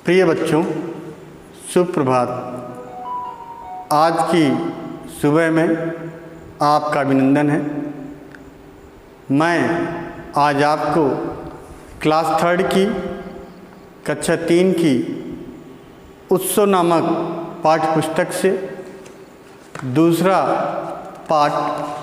प्रिय बच्चों, सुप्रभात। आज की सुबह में आपका अभिनंदन है। मैं आज आपको क्लास 3 की कक्षा 3 की उत्सव नामक पाठ्य पुस्तक से दूसरा पाठ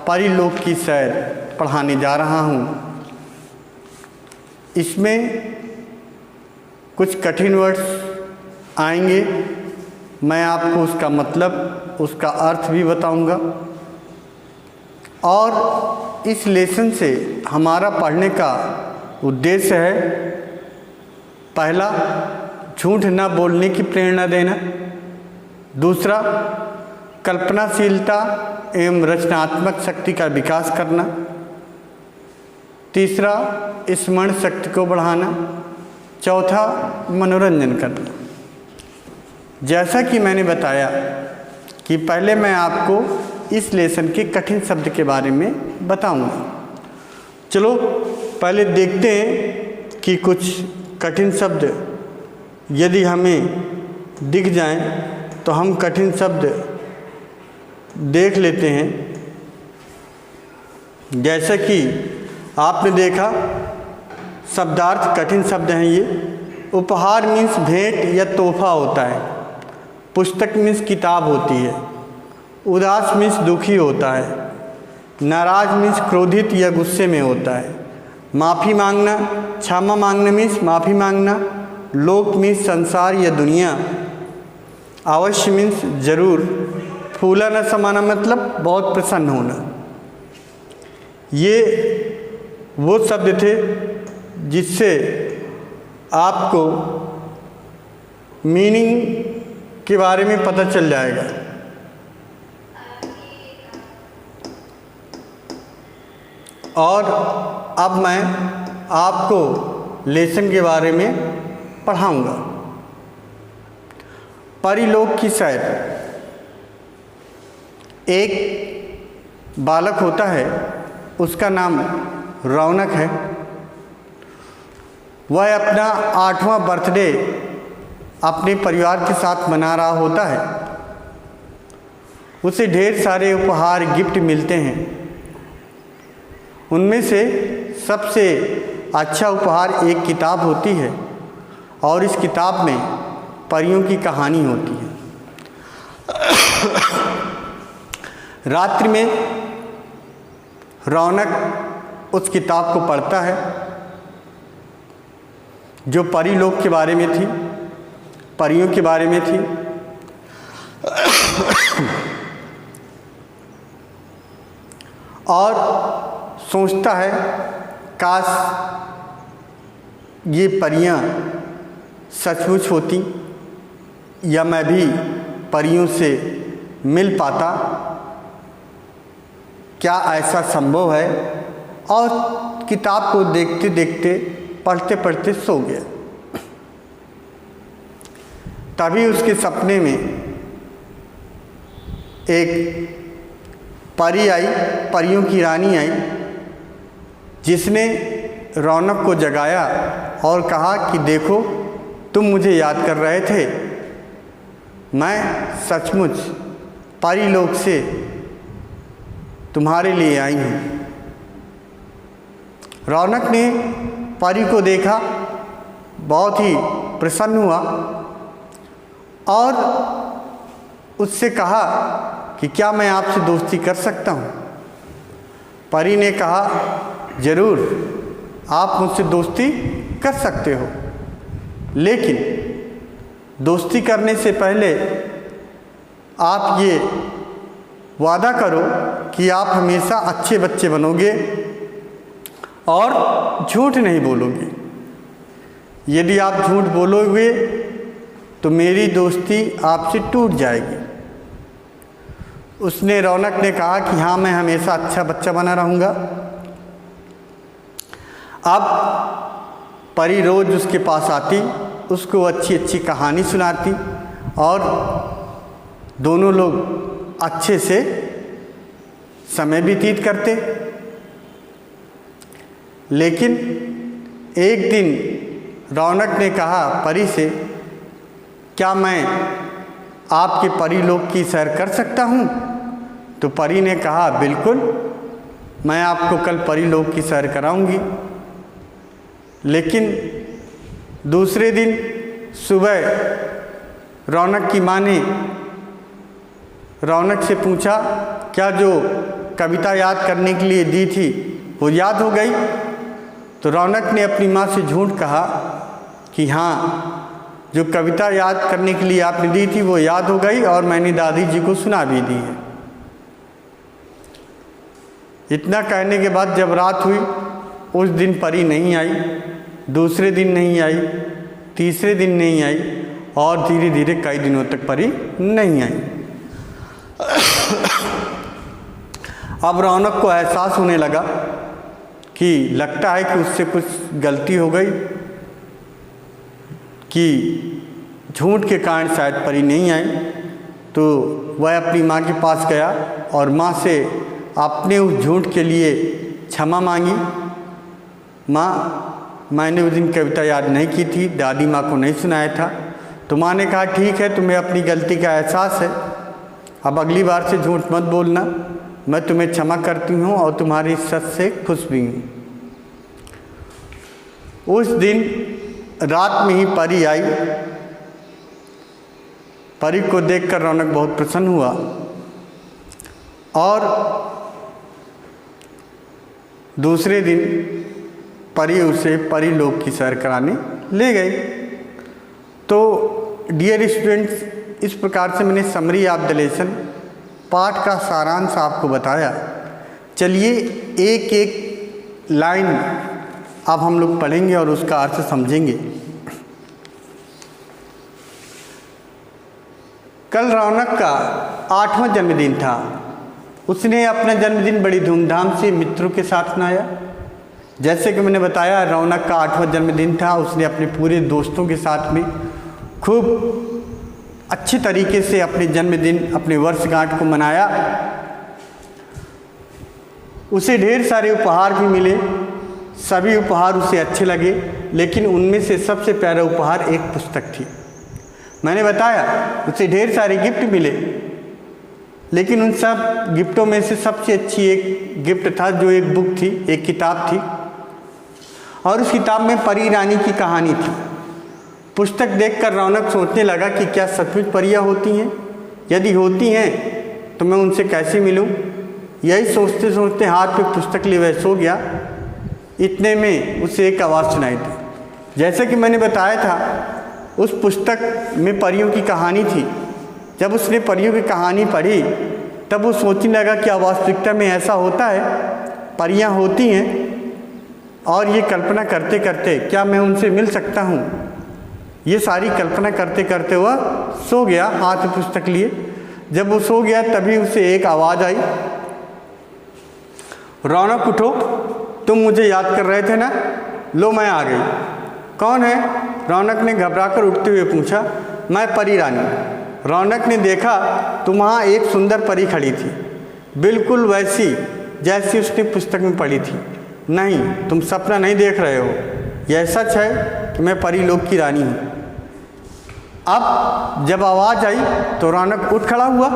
परिलोक की सैर पढ़ाने जा रहा हूँ। इसमें कुछ कठिन वर्ड्स आएंगे। मैं आपको उसका मतलब, उसका अर्थ भी बताऊंगा। और इस लेसन से हमारा पढ़ने का उद्देश्य है, पहला, झूठ न बोलने की प्रेरणा देना। दूसरा, कल्पनाशीलता एवं रचनात्मक शक्ति का विकास करना। तीसरा, स्मरण शक्ति को बढ़ाना। चौथा, मनोरंजन करना। जैसा कि मैंने बताया कि पहले मैं आपको इस लेसन के कठिन शब्द के बारे में बताऊंगा। चलो पहले देखते हैं कि कुछ कठिन शब्द यदि हमें दिख जाएं तो हम कठिन शब्द देख लेते हैं। जैसा कि आपने देखा, शब्दार्थ कठिन शब्द हैं ये। उपहार मीन्स भेंट या तोहफा होता है। पुस्तक मीन्स किताब होती है। उदास मीन्स दुखी होता है। नाराज मीन्स क्रोधित या गुस्से में होता है। माफ़ी मांगना, क्षमा मांगना मीन्स माफ़ी मांगना। लोक मीन्स संसार या दुनिया। अवश्य मीन्स जरूर। फूला न समाना मतलब बहुत प्रसन्न होना। ये वो शब्द थे जिससे आपको मीनिंग के बारे में पता चल जाएगा। और अब मैं आपको लेसन के बारे में पढ़ाऊंगा। परिलोक की सैर। एक बालक होता है, उसका नाम रौनक है। वह अपना 8वां बर्थडे अपने परिवार के साथ मना रहा होता है। उसे ढेर सारे उपहार, गिफ्ट मिलते हैं। उनमें से सबसे अच्छा उपहार एक किताब होती है और इस किताब में परियों की कहानी होती है। रात्रि में रौनक उस किताब को पढ़ता है जो परिलोक के बारे में थी, परियों के बारे में थी। और सोचता है, काश ये परियां सचमुच होती या मैं भी परियों से मिल पाता। क्या ऐसा संभव है? और किताब को देखते देखते, पढ़ते पढ़ते सो गया। तभी उसके सपने में एक परी आई, परियों की रानी आई, जिसने रौनक को जगाया और कहा कि देखो, तुम मुझे याद कर रहे थे। मैं सचमुच परिलोक से तुम्हारे लिए आई हूँ। रौनक ने परी को देखा, बहुत ही प्रसन्न हुआ और उससे कहा कि क्या मैं आपसे दोस्ती कर सकता हूँ? परी ने कहा, ज़रूर, आप मुझसे दोस्ती कर सकते हो, लेकिन दोस्ती करने से पहले आप ये वादा करो कि आप हमेशा अच्छे बच्चे बनोगे और झूठ नहीं बोलोगे। यदि आप झूठ बोलोगे तो मेरी दोस्ती आपसे टूट जाएगी। उसने, रौनक ने कहा कि हाँ, मैं हमेशा अच्छा बच्चा बना रहूँगा। अब परी रोज़ उसके पास आती, उसको अच्छी अच्छी कहानी सुनाती और दोनों लोग अच्छे से समय व्यतीत करते। लेकिन एक दिन रौनक ने कहा परी से क्या मैं आपके परी लोक की सैर कर सकता हूँ? तो परी ने कहा बिल्कुल, मैं आपको कल परी लोक की सैर कराऊंगी। लेकिन दूसरे दिन सुबह रौनक की माँ ने रौनक से पूछा, क्या जो कविता याद करने के लिए दी थी वो याद हो गई? तो रौनक ने अपनी माँ से झूठ कहा कि हाँ, जो कविता याद करने के लिए आपने दी थी वो याद हो गई और मैंने दादी जी को सुना भी दी है। इतना कहने के बाद जब रात हुई, उस दिन परी नहीं आई, दूसरे दिन नहीं आई, तीसरे दिन नहीं आई और धीरे धीरे कई दिनों तक परी नहीं आई। अब रौनक को एहसास होने लगा कि लगता है कि उससे कुछ गलती हो गई, कि झूठ के कारण शायद परी नहीं आई। तो वह अपनी माँ के पास गया और माँ से अपने उस झूठ के लिए क्षमा मांगी। माँ, मैंने उस दिन कविता याद नहीं की थी, दादी माँ को नहीं सुनाया था। तो माँ ने कहा ठीक है, तुम्हें अपनी गलती का एहसास है, अब अगली बार से झूठ मत बोलना, मैं तुम्हें क्षमा करती हूँ और तुम्हारी सच से खुश भी हूँ। उस दिन रात में ही परी आई। परी को देखकर रौनक बहुत प्रसन्न हुआ और दूसरे दिन परी उसे परी लोक की सैर कराने ले गई। तो डियर स्टूडेंट्स, इस प्रकार से मैंने समरी ऑफ द लेसन पाठ का सारांश आपको बताया। चलिए एक एक लाइन अब हम लोग पढ़ेंगे और उसका अर्थ समझेंगे। कल रौनक का 8वां जन्मदिन था। उसने अपना जन्मदिन बड़ी धूमधाम से मित्रों के साथ मनाया। जैसे कि मैंने बताया, रौनक का 8वां जन्मदिन था। उसने अपने पूरे दोस्तों के साथ में खूब अच्छे तरीके से अपने जन्मदिन, अपने वर्षगांठ को मनाया। उसे ढेर सारे उपहार भी मिले, सभी उपहार उसे अच्छे लगे, लेकिन उनमें से सबसे प्यारा उपहार एक पुस्तक थी। मैंने बताया उसे ढेर सारे गिफ्ट मिले, लेकिन उन सब गिफ्टों में से सबसे अच्छी एक गिफ्ट था जो एक बुक थी, एक किताब थी, और उस किताब में परी रानी की कहानी थी। पुस्तक देखकर रौनक सोचने लगा कि क्या सचमुच परियां होती हैं? यदि होती हैं तो मैं उनसे कैसे मिलूं? यही सोचते सोचते हाथ में पुस्तक लिए वह सो गया। इतने में उसे एक आवाज़ सुनाई दी। जैसे कि मैंने बताया था, उस पुस्तक में परियों की कहानी थी। जब उसने परियों की कहानी पढ़ी तब वो सोचने लगा कि वास्तविकता में ऐसा होता है, परियां होती हैं, और ये कल्पना करते करते क्या मैं उनसे मिल सकता हूँ? ये सारी कल्पना करते करते वह सो गया हाथ में पुस्तक लिए। जब वो सो गया तभी उसे एक आवाज़ आई, रौनक उठो, तुम मुझे याद कर रहे थे ना? लो मैं आ गई। कौन है? रौनक ने घबराकर उठते हुए पूछा। मैं परी रानी। रौनक ने देखा तो वहाँ एक सुंदर परी खड़ी थी, बिल्कुल वैसी जैसी उसने पुस्तक में पढ़ी थी। नहीं, तुम सपना नहीं देख रहे हो, यह सच है कि मैं परी लोक की रानी हूँ। अब जब आवाज़ आई तो रौनक उठ खड़ा हुआ।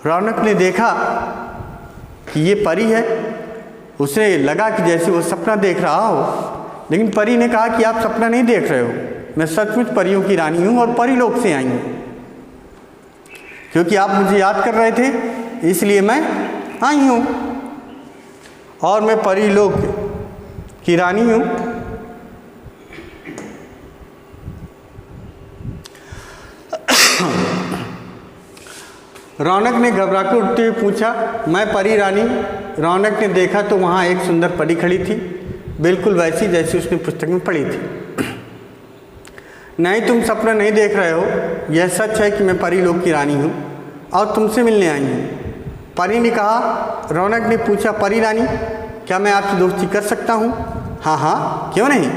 रौनक ने देखा कि ये परी है। उसे लगा कि जैसे वो सपना देख रहा हो, लेकिन परी ने कहा कि आप सपना नहीं देख रहे हो, मैं सचमुच परियों की रानी हूँ और परी लोक से आई हूँ। क्योंकि आप मुझे याद कर रहे थे इसलिए मैं आई हूँ, और मैं परी लोक की रानी हूँ। रौनक ने घबराकर उठते हुए पूछा, मैं परी रानी? रौनक ने देखा तो वहाँ एक सुंदर परी खड़ी थी, बिल्कुल वैसी जैसी उसने पुस्तक में पढ़ी थी। नहीं, तुम सपना नहीं देख रहे हो, यह सच है कि मैं परी लोक की रानी हूँ और तुमसे मिलने आई हूँ। परी ने कहा। रौनक ने पूछा, परी रानी, क्या मैं आपसे दोस्ती कर सकता हूँ? हाँ हाँ, क्यों नहीं,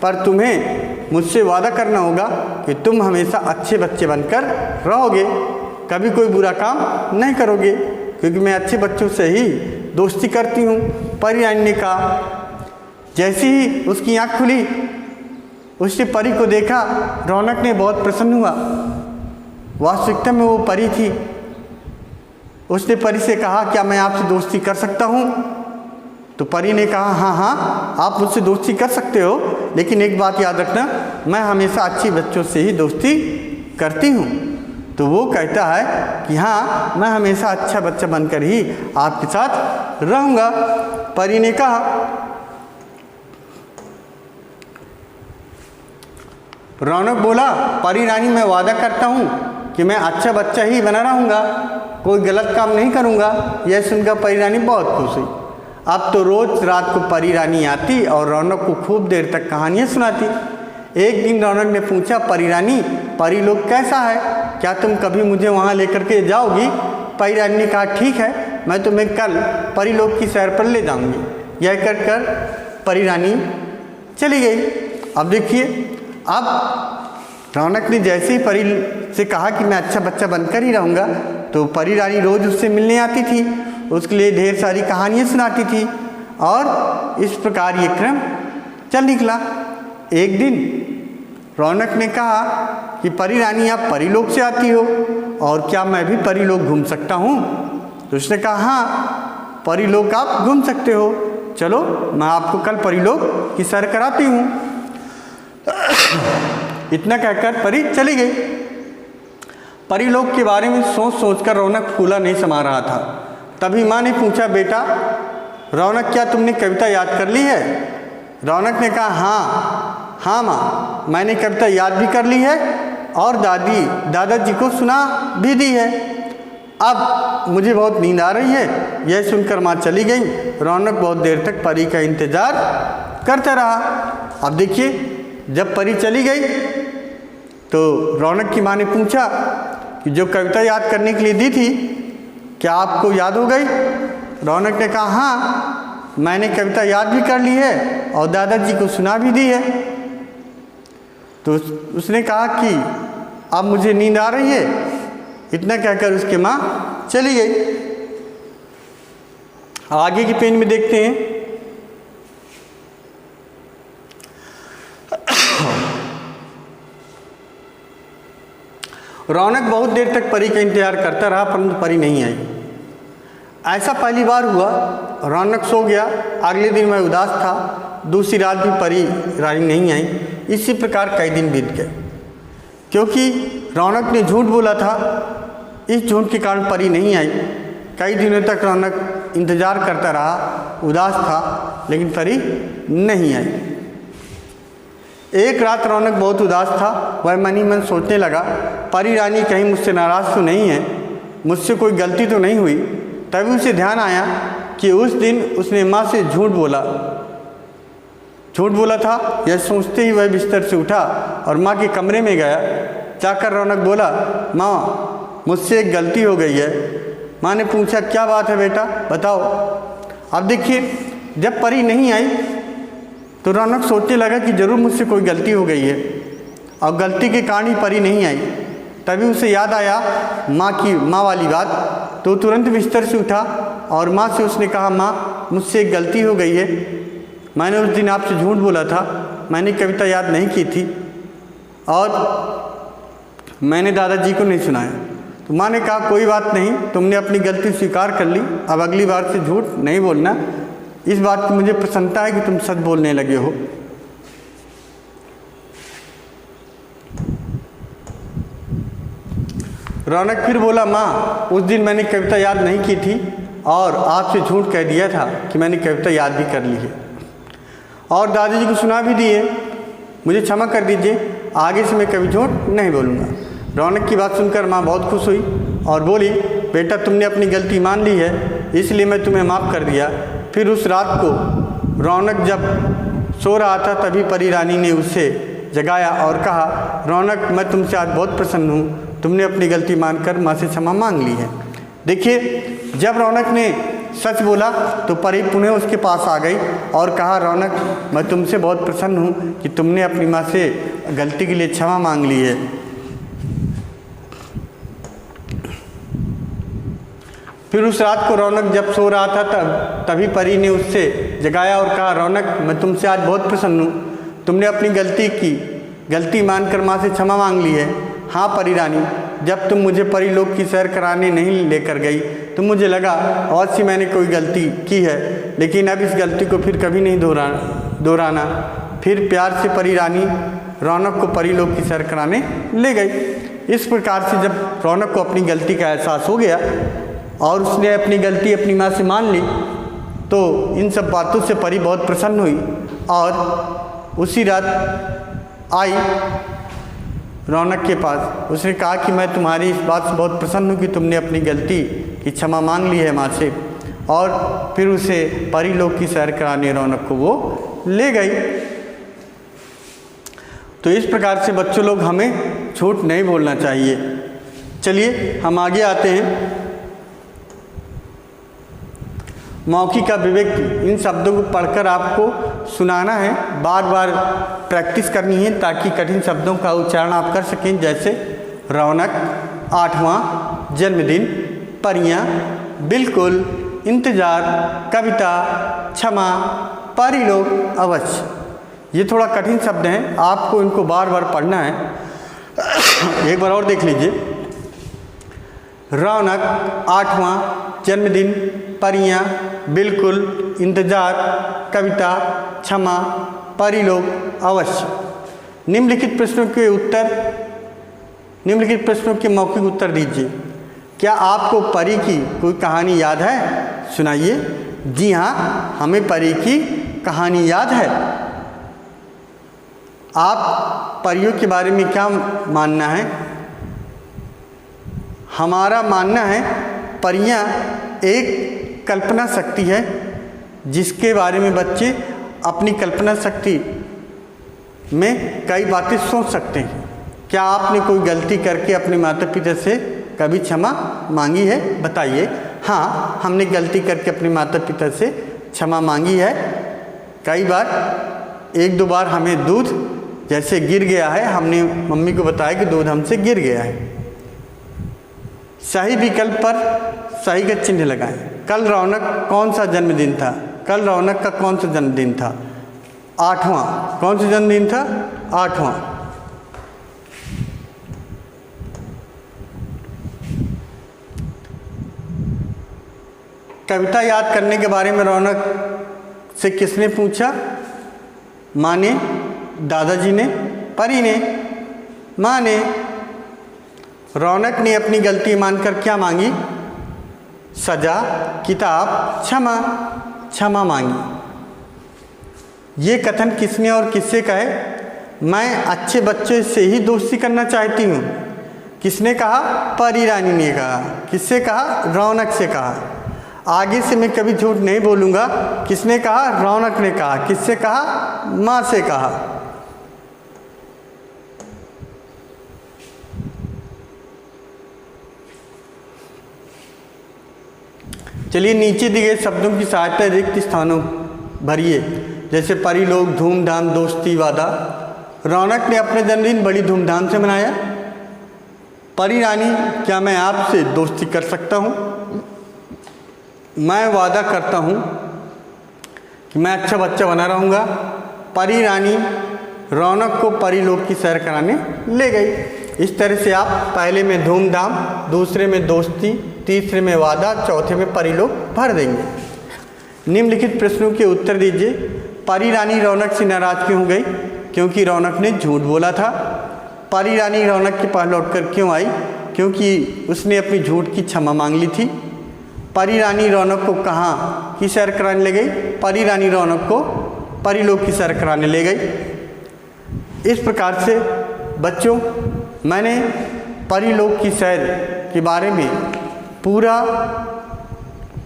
पर तुम्हें मुझसे वादा करना होगा कि तुम हमेशा अच्छे बच्चे बनकर रहोगे, कभी कोई बुरा काम नहीं करोगे, क्योंकि मैं अच्छे बच्चों से ही दोस्ती करती हूँ। परी रानी ने कहा। जैसे ही उसकी आँख खुली उसने परी को देखा। रौनक ने बहुत प्रसन्न हुआ। वास्तविकता में वो परी थी। उसने परी से कहा, क्या मैं आपसे दोस्ती कर सकता हूँ? तो परी ने कहा, हाँ हाँ, आप मुझसे दोस्ती कर सकते हो, लेकिन एक बात याद रखना, मैं हमेशा अच्छी बच्चों से ही दोस्ती करती हूँ। तो वो कहता है कि हाँ, मैं हमेशा अच्छा बच्चा बनकर ही आपके साथ रहूँगा। परी ने कहा। रौनक बोला, परी रानी, मैं वादा करता हूँ कि मैं अच्छा बच्चा ही बना रहूँगा, कोई गलत काम नहीं करूँगा। यह सुनकर परी रानी बहुत खुश हुई। अब तो रोज़ रात को परी रानी आती और रौनक को खूब देर तक कहानियाँ सुनाती। एक दिन रौनक ने पूछा, परी रानी, परी लोग कैसा है? क्या तुम कभी मुझे वहाँ लेकर के जाओगी? परी रानी ने कहा, ठीक है, मैं तुम्हें कल परी लोग की सैर पर ले जाऊँगी। यह कर कर परी रानी चली गई। अब देखिए, अब रौनक ने जैसे ही परी से कहा कि मैं अच्छा बच्चा बनकर ही रहूँगा, तो परी रानी रोज़ उससे मिलने आती थी, उसके लिए ढेर सारी कहानियाँ सुनाती थी और इस प्रकार ये क्रम चल निकला। एक दिन रौनक ने कहा कि परी रानी, आप परी लोग से आती हो और क्या मैं भी परी लोग घूम सकता हूँ? तो उसने कहा, हाँ, परी लोग आप घूम सकते हो, चलो मैं आपको कल परी लोग की सैर कराती हूँ। इतना कहकर परी चली गई। परी लोग के बारे में सोच सोचकर रौनक फूला नहीं समा रहा था। तभी माँ ने पूछा, बेटा रौनक, क्या तुमने कविता याद कर ली है? रौनक ने कहा, हाँ माँ, मैंने कविता याद भी कर ली है और दादाजी को सुना भी दी है। अब मुझे बहुत नींद आ रही है। यह सुनकर माँ चली गई। रौनक बहुत देर तक परी का इंतज़ार करता रहा। अब देखिए, जब परी चली गई तो रौनक की माँ ने पूछा कि जो कविता याद करने के लिए दी थी, क्या आपको याद हो गई? रौनक ने कहा, हाँ, मैंने कविता याद भी कर ली है और दादाजी को सुना भी दी है। तो उसने कहा कि अब मुझे नींद आ रही है। इतना कहकर उसके माँ चली गई। आगे की पेज में देखते हैं। रौनक बहुत देर तक परी का इंतजार करता रहा, परंतु परी नहीं आई। ऐसा पहली बार हुआ। रौनक सो गया। अगले दिन वह उदास था। दूसरी रात भी परी रानी नहीं आई। इसी प्रकार कई दिन बीत गए। क्योंकि रौनक ने झूठ बोला था, इस झूठ के कारण परी नहीं आई। कई दिनों तक रौनक इंतज़ार करता रहा, उदास था, लेकिन परी नहीं आई। एक रात रौनक बहुत उदास था। वह मन ही मन सोचने लगा, परी रानी कहीं मुझसे नाराज़ तो नहीं है, मुझसे कोई गलती तो नहीं हुई। तभी उसे ध्यान आया कि उस दिन उसने माँ से झूठ बोला था। यह सोचते ही वह बिस्तर से उठा और माँ के कमरे में गया। जाकर रौनक बोला, माँ, मुझसे एक गलती हो गई है। माँ ने पूछा, क्या बात है बेटा, बताओ। अब देखिए, जब परी नहीं आई तो रौनक सोचने लगा कि जरूर मुझसे कोई गलती हो गई है और गलती के कारण ही परी नहीं आई। तभी उसे याद आया माँ वाली बात। तो तुरंत बिस्तर से उठा और माँ से उसने कहा, माँ, मुझसे एक गलती हो गई है। मैंने उस दिन आपसे झूठ बोला था, मैंने कविता याद नहीं की थी और मैंने दादाजी को नहीं सुनाया। तो माँ ने कहा, कोई बात नहीं, तुमने अपनी गलती स्वीकार कर ली, अब अगली बार से झूठ नहीं बोलना। इस बात की मुझे प्रसन्नता है कि तुम सच बोलने लगे हो। रौनक फिर बोला, माँ, उस दिन मैंने कविता याद नहीं की थी और आपसे झूठ कह दिया था कि मैंने कविता याद भी कर ली है और दादाजी को सुना भी दी है। मुझे क्षमा कर दीजिए, आगे से मैं कभी झूठ नहीं बोलूँगा। रौनक की बात सुनकर माँ बहुत खुश हुई और बोली, बेटा, तुमने अपनी गलती मान ली है, इसलिए मैं तुम्हें माफ़ कर दिया। फिर उस रात को रौनक जब सो रहा था, तभी परी रानी ने उसे जगाया और कहा, रौनक, मैं तुमसे आज बहुत प्रसन्न हूँ, तुमने अपनी गलती मानकर माँ से क्षमा मांग ली है। देखिए, जब रौनक ने सच बोला तो परी पुनः उसके पास आ गई और कहा, रौनक, मैं तुमसे बहुत प्रसन्न हूँ कि तुमने अपनी माँ से गलती के लिए क्षमा मांग ली है। फिर उस रात को रौनक जब सो रहा था तभी परी ने उससे जगाया और कहा, रौनक, मैं तुमसे आज बहुत प्रसन्न हूँ, तुमने अपनी गलती मानकर माँ से क्षमा मांग ली है। हाँ परी रानी, जब तुम मुझे परीलोक की सैर कराने नहीं लेकर गई तो मुझे लगा अवश्य मैंने कोई गलती की है, लेकिन अब इस गलती को फिर कभी नहीं दोहराना। फिर प्यार से परी रानी रौनक को परीलोक की सैर कराने ले गई। इस प्रकार से जब रौनक को अपनी गलती का एहसास हो गया और उसने अपनी गलती अपनी माँ से मान ली, तो इन सब बातों से परी बहुत प्रसन्न हुई और उसी रात आई रौनक के पास। उसने कहा कि मैं तुम्हारी इस बात से बहुत प्रसन्न हूँ कि तुमने अपनी गलती की क्षमा मांग ली है माँ से। और फिर उसे परीलोक की सैर कराने रौनक को वो ले गई। तो इस प्रकार से बच्चों लोग हमें झूठ नहीं बोलना चाहिए। चलिए हम आगे आते हैं। मौखिक अभिव्यक्ति, इन शब्दों को पढ़कर आपको सुनाना है, बार बार प्रैक्टिस करनी है ताकि कठिन शब्दों का उच्चारण आप कर सकें। जैसे रौनक, 8वां जन्मदिन, परियां, बिल्कुल, इंतजार, कविता, क्षमा, परीलोक, अवश्य। ये थोड़ा कठिन शब्द हैं, आपको इनको बार बार पढ़ना है। एक बार और देख लीजिए। रौनक, 8वां जन्मदिन, परियां, बिल्कुल, इंतजार, कविता, क्षमा, परीलोक, अवश्य। निम्नलिखित प्रश्नों के मौखिक उत्तर दीजिए। क्या आपको परी की कोई कहानी याद है? सुनाइए। जी हाँ, हमें परी की कहानी याद है। आप परियों के बारे में क्या मानना है? हमारा मानना है परियां एक कल्पना शक्ति है जिसके बारे में बच्चे अपनी कल्पना शक्ति में कई बातें सोच सकते हैं। क्या आपने कोई गलती करके अपने माता पिता से कभी क्षमा मांगी है? बताइए। हाँ, हमने गलती करके अपने माता पिता से क्षमा मांगी है। कई बार, 1-2 बार हमें दूध जैसे गिर गया है, हमने मम्मी को बताया कि दूध हमसे गिर गया है। सही विकल्प पर सही का चिन्ह लगाएं। कल रौनक कौन सा जन्मदिन था? कल रौनक का कौन सा जन्मदिन था? 8वां। कौन सा जन्मदिन था? 8वां। कविता याद करने के बारे में रौनक से किसने पूछा? माँ ने, दादाजी ने, परी ने? माँ ने। रौनक ने अपनी गलती मानकर क्या मांगी? सजा, किताब, क्षमा मांगी। ये कथन किसने और किससे कहे? मैं अच्छे बच्चों से ही दोस्ती करना चाहती हूँ। किसने कहा? परी रानी ने कहा। किससे कहा? रौनक से कहा। आगे से मैं कभी झूठ नहीं बोलूँगा। किसने कहा? रौनक ने कहा। किससे कहा? माँ से कहा। चलिए नीचे दिए गए शब्दों की सहायता रिक्त स्थानों भरिए। जैसे परीलोक, धूमधाम, दोस्ती, वादा। रौनक ने अपने जन्मदिन बड़ी धूमधाम से मनाया। परी रानी, क्या मैं आपसे दोस्ती कर सकता हूँ? मैं वादा करता हूँ कि मैं अच्छा बच्चा बना रहूँगा। परी रानी रौनक को परीलोक की सैर कराने ले गई। इस तरह से आप पहले में धूमधाम, दूसरे में दोस्ती, तीसरे में वादा, चौथे में परीलोक भर देंगे। निम्नलिखित प्रश्नों के उत्तर दीजिए। परी रानी रौनक से नाराज क्यों हो गई? क्योंकि रौनक ने झूठ बोला था। परी रानी रौनक के पास लौटकर क्यों आई? क्योंकि उसने अपनी झूठ की क्षमा मांग ली थी। परी रानी रौनक को कहाँ की सैर कराने ले गई? परी रानी रौनक को परीलोक की सैर कराने ले गई। इस प्रकार से बच्चों, मैंने परीलोक की सैर के बारे में पूरा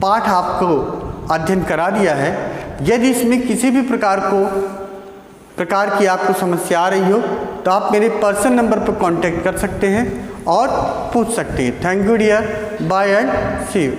पाठ आपको अध्ययन करा दिया है। यदि इसमें किसी भी प्रकार की आपको समस्या आ रही हो तो आप मेरे पर्सनल नंबर पर कांटेक्ट कर सकते हैं और पूछ सकते हैं। Thank you dear, bye and see you.